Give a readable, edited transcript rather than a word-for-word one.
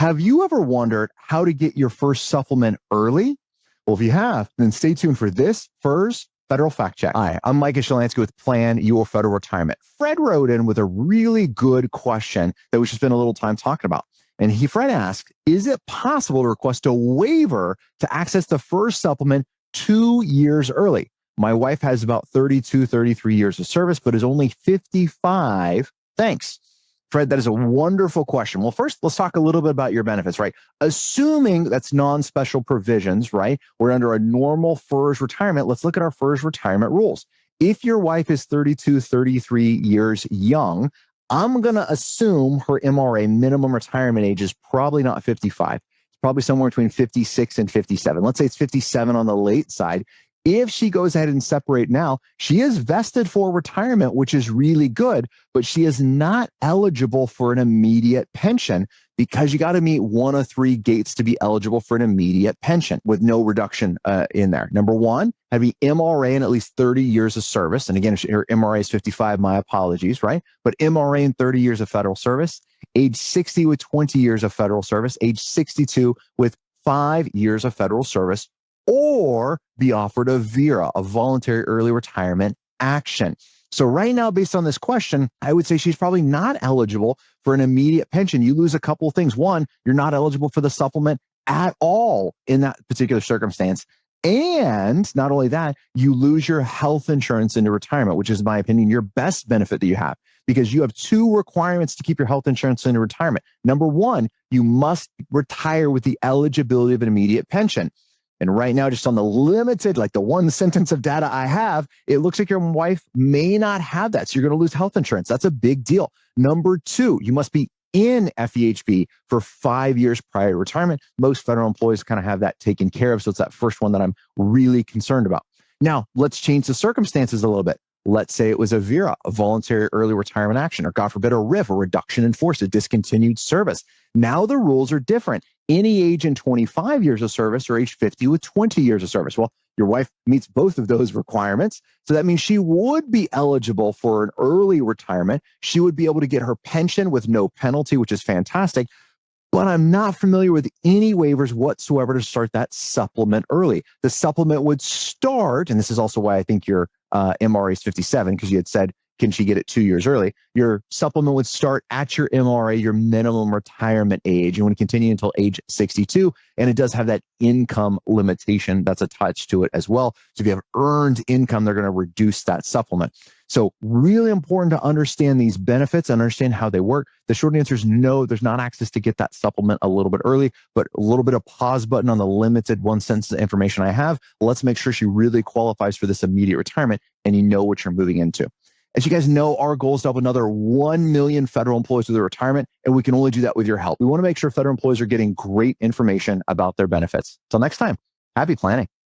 Have you ever wondered how to get your first supplement early? Well, if you have, then stay tuned for this FERS Federal Fact Check. Hi, I'm Micah with Plan Your Federal Retirement. Fred wrote in with a really good question that we should spend a little time talking about. And Fred asked, is it possible to request a waiver to access the FERS supplement 2 years early? My wife has about 32, 33 years of service, but is only 55. Thanks. Fred, that is a wonderful question. Well, first, let's talk a little bit about your benefits, right? Assuming that's non-special provisions, right? We're under a normal FERS retirement. Let's look at our FERS retirement rules. If your wife is 32, 33 years young, I'm going to assume her MRA minimum retirement age is probably not 55. It's probably somewhere between 56 and 57. Let's say it's 57 on the late side. If she goes ahead and separate now, she is vested for retirement, which is really good, but she is not eligible for an immediate pension because you got to meet one of three gates to be eligible for an immediate pension with no reduction in there. Number one, have to be MRA in at least 30 years of service. And again, if her MRA is 55, my apologies, right? But MRA in 30 years of federal service, age 60 with 20 years of federal service, age 62 with 5 years of federal service, or be offered a VERA, a voluntary early retirement action. So right now, based on this question, I would say she's probably not eligible for an immediate pension. You lose a couple of things. One, you're not eligible for the supplement at all in that particular circumstance. And not only that, you lose your health insurance into retirement, which is, in my opinion, your best benefit that you have, because you have two requirements to keep your health insurance into retirement. Number one, you must retire with the eligibility of an immediate pension. And right now, just on the limited, like the one sentence of data I have, it looks like your wife may not have that. So you're going to lose health insurance. That's a big deal. Number two, you must be in FEHB for 5 years prior to retirement. Most federal employees kind of have that taken care of. So it's that first one that I'm really concerned about. Now, let's change the circumstances a little bit. Let's say it was a VERA, a voluntary early retirement action, or God forbid, a RIF, a reduction in force, a discontinued service. Now the rules are different. Any age in 25 years of service or age 50 with 20 years of service. Well, your wife meets both of those requirements. So that means she would be eligible for an early retirement. She would be able to get her pension with no penalty, which is fantastic. But I'm not familiar with any waivers whatsoever to start that supplement early. The supplement would start, and this is also why I think your MRA is 57, because you had said, can she get it 2 years early? Your supplement would start at your MRA, your minimum retirement age, and would continue until age 62. And it does have that income limitation that's attached to it as well. So if you have earned income, they're going to reduce that supplement. So really important to understand these benefits and understand how they work. The short answer is no, there's not access to get that supplement a little bit early, but a little bit of pause button on the limited one sentence of information I have. Let's make sure she really qualifies for this immediate retirement and you know what you're moving into. As you guys know, our goal is to help another 1 million federal employees with their retirement, and we can only do that with your help. We want to make sure federal employees are getting great information about their benefits. Till next time, happy planning.